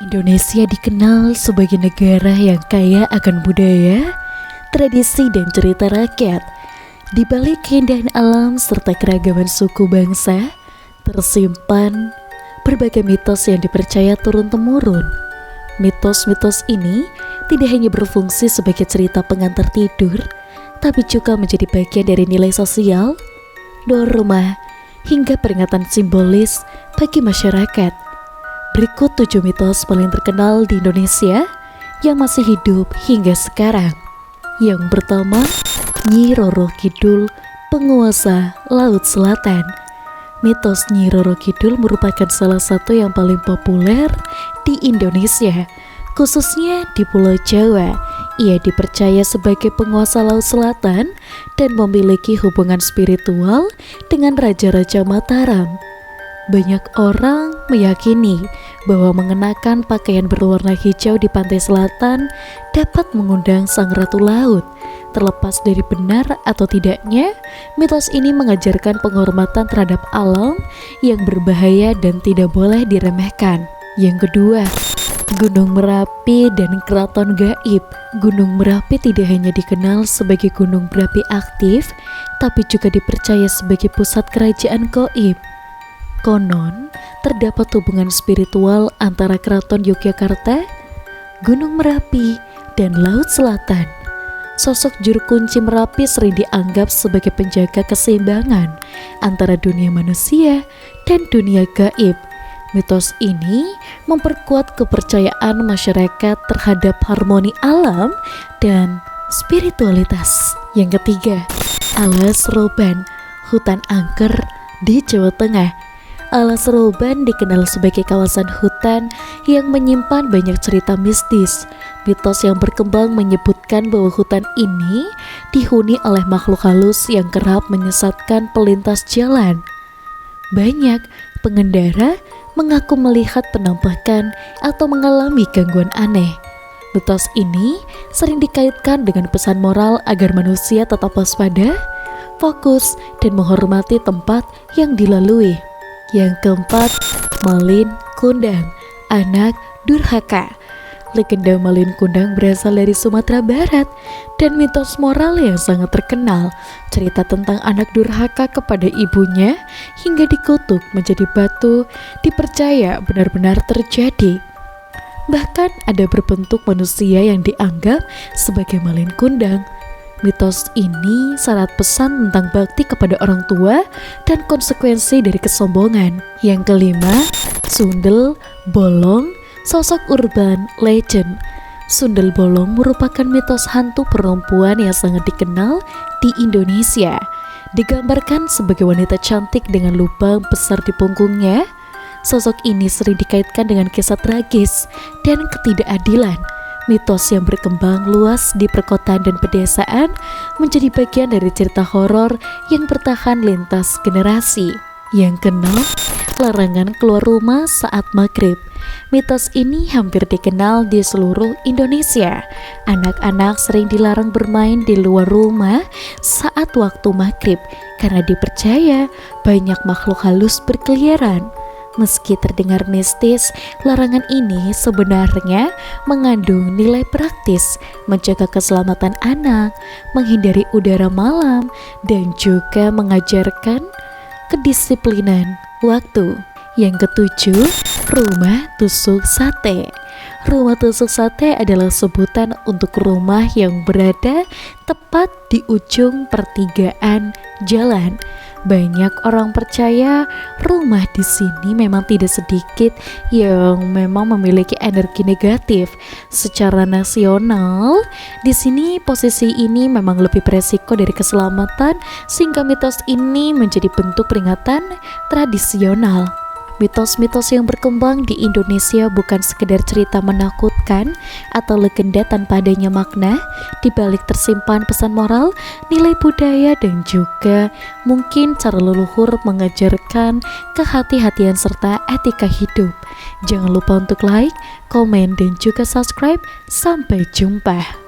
Indonesia dikenal sebagai negara yang kaya akan budaya, tradisi dan cerita rakyat. Di balik keindahan alam serta keragaman suku bangsa, tersimpan berbagai mitos yang dipercaya turun-temurun. Mitos-mitos ini tidak hanya berfungsi sebagai cerita pengantar tidur, tapi juga menjadi bagian dari nilai sosial, norma, hingga peringatan simbolis bagi masyarakat. Berikut 7 mitos paling terkenal di Indonesia yang masih hidup hingga sekarang. Yang pertama, Nyi Roro Kidul, penguasa Laut Selatan. Mitos Nyi Roro Kidul merupakan salah satu yang paling populer di Indonesia, khususnya di Pulau Jawa. Ia dipercaya sebagai penguasa Laut Selatan dan memiliki hubungan spiritual dengan Raja-Raja Mataram. Banyak orang meyakini bahwa mengenakan pakaian berwarna hijau di pantai selatan dapat mengundang sang Ratu Laut. Terlepas dari benar atau tidaknya, mitos ini mengajarkan penghormatan terhadap alam yang berbahaya dan tidak boleh diremehkan. Yang kedua, Gunung Merapi dan Keraton Gaib. Gunung Merapi tidak hanya dikenal sebagai gunung berapi aktif, tapi juga dipercaya sebagai pusat kerajaan gaib. Konon, terdapat hubungan spiritual antara Keraton Yogyakarta, Gunung Merapi, dan Laut Selatan. Sosok juru kunci Merapi sering dianggap sebagai penjaga keseimbangan antara dunia manusia dan dunia gaib. Mitos ini memperkuat kepercayaan masyarakat terhadap harmoni alam dan spiritualitas. Yang ketiga, Alas Roban, hutan angker di Jawa Tengah. Alas Roban dikenal sebagai kawasan hutan yang menyimpan banyak cerita mistis. Mitos yang berkembang menyebutkan bahwa hutan ini dihuni oleh makhluk halus yang kerap menyesatkan pelintas jalan. Banyak pengendara mengaku melihat penampakan atau mengalami gangguan aneh. Mitos ini sering dikaitkan dengan pesan moral agar manusia tetap waspada, fokus, dan menghormati tempat yang dilalui. Yang keempat, Malin Kundang, anak Durhaka. Legenda Malin Kundang berasal dari Sumatera Barat dan mitos moral yang sangat terkenal. Cerita tentang anak durhaka kepada ibunya hingga dikutuk menjadi batu dipercaya benar-benar terjadi. Bahkan ada berbentuk manusia yang dianggap sebagai Malin Kundang. Mitos ini syarat pesan tentang bakti kepada orang tua dan konsekuensi dari kesombongan. Yang kelima, Sundel Bolong, sosok urban legend. Sundel Bolong merupakan mitos hantu perempuan yang sangat dikenal di Indonesia. Digambarkan sebagai wanita cantik dengan lubang besar di punggungnya. Sosok ini sering dikaitkan dengan kisah tragis dan ketidakadilan. Mitos yang berkembang luas di perkotaan dan pedesaan menjadi bagian dari cerita horor yang bertahan lintas generasi. Yang keenam, larangan keluar rumah saat maghrib. Mitos ini hampir dikenal di seluruh Indonesia. Anak-anak sering dilarang bermain di luar rumah saat waktu maghrib karena dipercaya banyak makhluk halus berkeliaran. Meski terdengar mistis, larangan ini sebenarnya mengandung nilai praktis, menjaga keselamatan anak, menghindari udara malam, dan juga mengajarkan kedisiplinan waktu. Yang ketujuh, rumah tusuk sate. Rumah tusuk sate adalah sebutan untuk rumah yang berada tepat di ujung pertigaan jalan. Banyak orang percaya rumah di sini memang tidak sedikit yang memang memiliki energi negatif. Secara nasional, di sini posisi ini memang lebih beresiko dari keselamatan, sehingga mitos ini menjadi bentuk peringatan tradisional. Mitos-mitos yang berkembang di Indonesia bukan sekedar cerita menakutkan atau legenda tanpa adanya makna. Di balik tersimpan pesan moral, nilai budaya, dan juga mungkin cara leluhur mengajarkan kehati-hatian serta etika hidup. Jangan lupa untuk like, komen, dan juga subscribe. Sampai jumpa.